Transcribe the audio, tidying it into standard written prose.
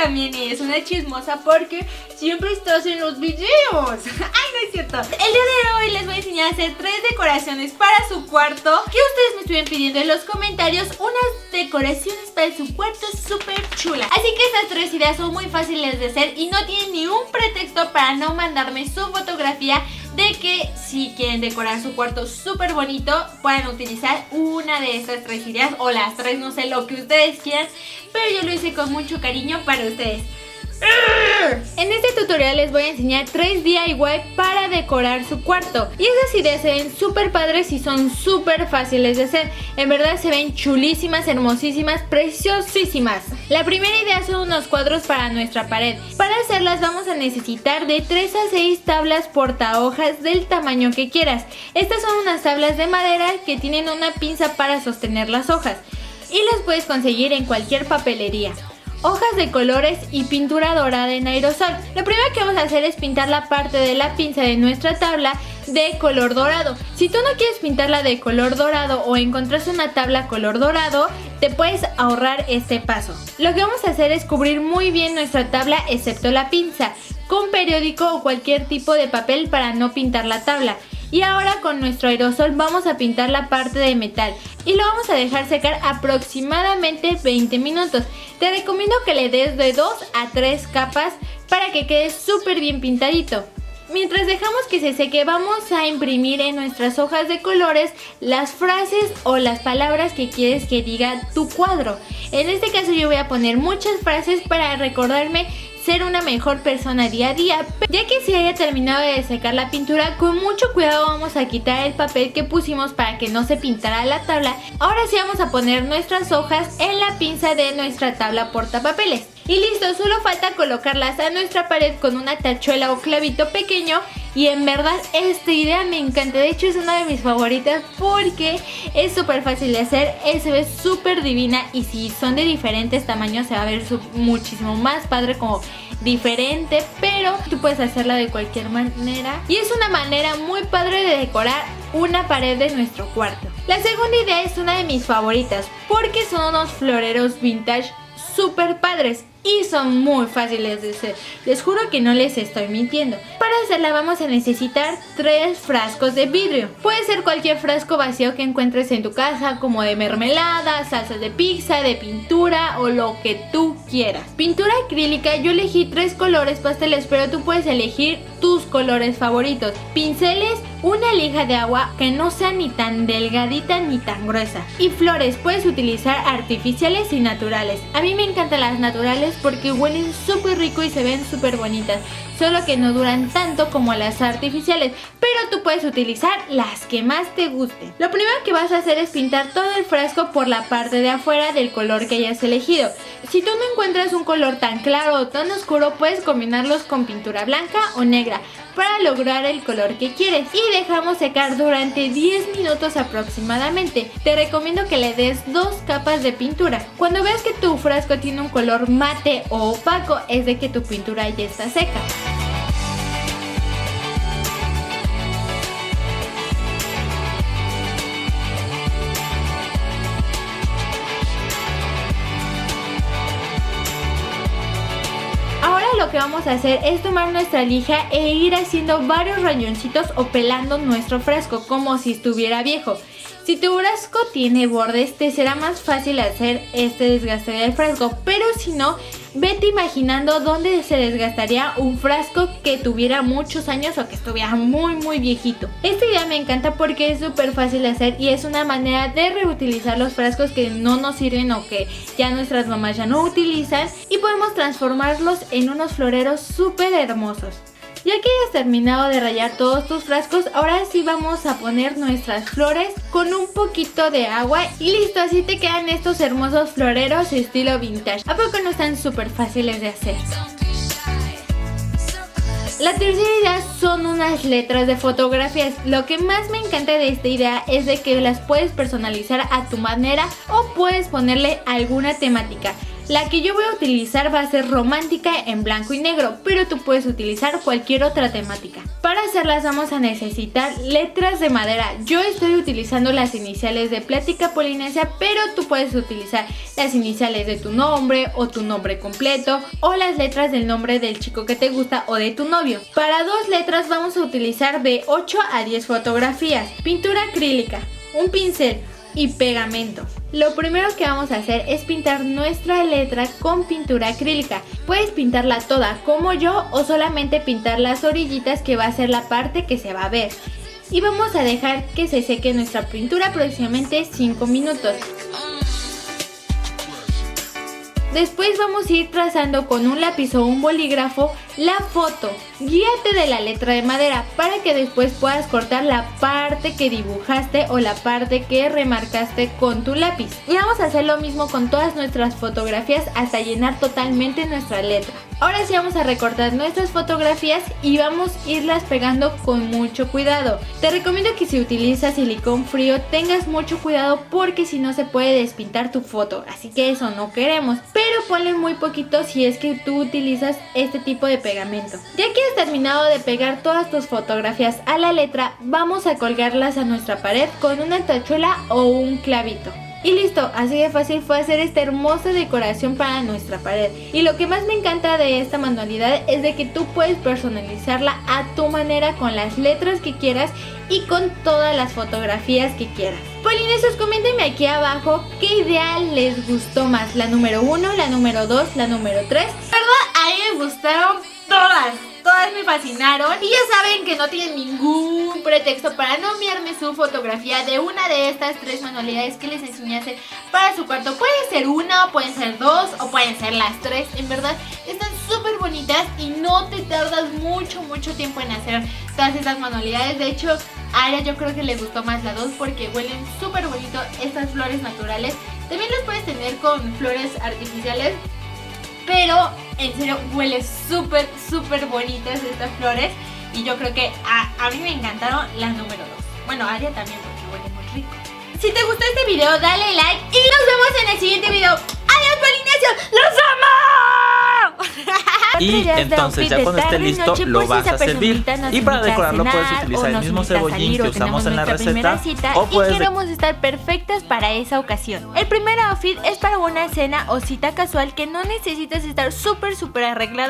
también es una chismosa porque siempre estás en los videos. Ay, no es cierto. El día de hoy les voy a enseñar a hacer 3 decoraciones para su cuarto que ustedes me estuvieron pidiendo en los comentarios. Unas decoraciones para su cuarto súper chulas. Así que estas 3 ideas son muy fáciles de hacer y no tienen ni un pretexto para no mandarme su fotografía de que si quieren decorar su cuarto súper bonito puedan utilizar una de estas 3 ideas o las 3, no sé, lo que ustedes quieran, pero yo lo hice con mucho cariño para ustedes. En este tutorial les voy a enseñar 3 DIY para decorar su cuarto. Y esas ideas se ven súper padres y son súper fáciles de hacer. En verdad se ven chulísimas, hermosísimas, preciosísimas. La primera idea son unos cuadros para nuestra pared. Para hacerlas vamos a necesitar de 3 a 6 tablas portahojas del tamaño que quieras. Estas son unas tablas de madera que tienen una pinza para sostener las hojas y las puedes conseguir en cualquier papelería. Hojas de colores y pintura dorada en aerosol. Lo primero que vamos a hacer es pintar la parte de la pinza de nuestra tabla de color dorado. Si tú no quieres pintarla de color dorado o encontraste una tabla color dorado, te puedes ahorrar este paso. Lo que vamos a hacer es cubrir muy bien nuestra tabla excepto la pinza con periódico o cualquier tipo de papel para no pintar la tabla. Y ahora con nuestro aerosol vamos a pintar la parte de metal y lo vamos a dejar secar aproximadamente 20 minutos. Te recomiendo que le des de 2 a 3 capas para que quede súper bien pintadito. Mientras dejamos que se seque vamos a imprimir en nuestras hojas de colores las frases o las palabras que quieres que diga tu cuadro. En este caso yo voy a poner muchas frases para recordarme ser una mejor persona día a día. Ya que se haya terminado de secar la pintura, con mucho cuidado vamos a quitar el papel que pusimos para que no se pintara la tabla. Ahora sí vamos a poner nuestras hojas en la pinza de nuestra tabla portapapeles. Y listo, solo falta colocarlas a nuestra pared con una tachuela o clavito pequeño. Y en verdad esta idea me encanta, de hecho es una de mis favoritas porque es súper fácil de hacer, se ve súper divina y si son de diferentes tamaños se va a ver muchísimo más padre, como diferente, pero tú puedes hacerla de cualquier manera y es una manera muy padre de decorar una pared de nuestro cuarto. La segunda idea es una de mis favoritas porque son unos floreros vintage súper padres y son muy fáciles de hacer. Les juro que no les estoy mintiendo. Para hacerla vamos a necesitar 3 frascos de vidrio. Puede ser cualquier frasco vacío que encuentres en tu casa, como de mermelada, salsas de pizza, de pintura o lo que tú quieras. Pintura acrílica, yo elegí 3 colores pasteles, pero tú puedes elegir tus colores favoritos. Pinceles, una lija de agua que no sea ni tan delgadita ni tan gruesa. Y flores, puedes utilizar artificiales y naturales. A mí me encantan las naturales porque huelen súper rico y se ven súper bonitas, solo que no duran tanto como las artificiales, pero tú puedes utilizar las que más te gusten. Lo primero que vas a hacer es pintar todo el frasco por la parte de afuera del color que hayas elegido. Si tú no encuentras un color tan claro o tan oscuro, puedes combinarlos con pintura blanca o negra para lograr el color que quieres y dejamos secar durante 10 minutos aproximadamente. Te recomiendo que le des 2 capas de pintura. Cuando veas que tu frasco tiene un color mate o opaco, es de que tu pintura ya está seca. Lo que vamos a hacer es tomar nuestra lija e ir haciendo varios rayoncitos o pelando nuestro frasco como si estuviera viejo. Si tu frasco tiene bordes, te será más fácil hacer este desgaste del frasco, pero si no, vete imaginando dónde se desgastaría un frasco que tuviera muchos años o que estuviera muy viejito. Esta idea me encanta porque es súper fácil de hacer y es una manera de reutilizar los frascos que no nos sirven o que ya nuestras mamás ya no utilizan y podemos transformarlos en unos floreros súper hermosos. Ya que hayas terminado de rayar todos tus frascos, ahora sí vamos a poner nuestras flores con un poquito de agua y listo, así te quedan estos hermosos floreros estilo vintage. ¿A poco no están súper fáciles de hacer? La tercera idea son unas letras de fotografías. Lo que más me encanta de esta idea es de que las puedes personalizar a tu manera o puedes ponerle alguna temática. La que yo voy a utilizar va a ser romántica en blanco y negro, pero tú puedes utilizar cualquier otra temática. Para hacerlas vamos a necesitar letras de madera. Yo estoy utilizando las iniciales de Plática Polinesia, pero tú puedes utilizar las iniciales de tu nombre o tu nombre completo o las letras del nombre del chico que te gusta o de tu novio. Para 2 letras vamos a utilizar de 8 a 10 fotografías, pintura acrílica, un pincel y pegamento. Lo primero que vamos a hacer es pintar nuestra letra con pintura acrílica. Puedes pintarla toda como yo o solamente pintar las orillitas, que va a ser la parte que se va a ver. Y vamos a dejar que se seque nuestra pintura aproximadamente 5 minutos. Después vamos a ir trazando con un lápiz o un bolígrafo la foto. Guíate de la letra de madera para que después puedas cortar la parte que dibujaste o la parte que remarcaste con tu lápiz. Y vamos a hacer lo mismo con todas nuestras fotografías hasta llenar totalmente nuestra letra. Ahora sí vamos a recortar nuestras fotografías y vamos a irlas pegando con mucho cuidado. Te recomiendo que si utilizas silicón frío tengas mucho cuidado porque si no se puede despintar tu foto, así que eso no queremos. Pero ponle muy poquito si es que tú utilizas este tipo de pegamento. Ya que has terminado de pegar todas tus fotografías a la letra, vamos a colgarlas a nuestra pared con una tachuela o un clavito. Y listo, así de fácil fue hacer esta hermosa decoración para nuestra pared. Y lo que más me encanta de esta manualidad es de que tú puedes personalizarla a tu manera con las letras que quieras y con todas las fotografías que quieras. Polinesios, coméntenme aquí abajo qué idea les gustó más, la número 1, la número 2, la número 3. ¿Verdad? A mí me gustaron todas me fascinaron. Y ya saben que no tienen ningún pretexto para no enviarme su fotografía de una de estas 3 manualidades que les enseñé a hacer para su cuarto. Pueden ser una, pueden ser 2 o pueden ser las 3. En verdad están súper bonitas y no te tardas mucho tiempo en hacer todas estas manualidades. De hecho, a Aria yo creo que le gustó más la 2 porque huelen súper bonito estas flores naturales. También las puedes tener con flores artificiales, pero en serio huele súper bonitas estas flores. Y yo creo que a mí me encantaron las número 2. Bueno, a Aria también porque huele muy rico. Si te gustó este video dale like y nos vemos en el siguiente video. ¡Adiós, Polinesios! ¡Los amo! Y entonces ya cuando esté listo lo vas a servir. Y para decorarlo puedes utilizar el mismo cebollín que usamos en la receta, o puedes... Y queremos estar perfectas para esa ocasión. El primer outfit es para una cena o cita casual que no necesitas estar súper arreglada.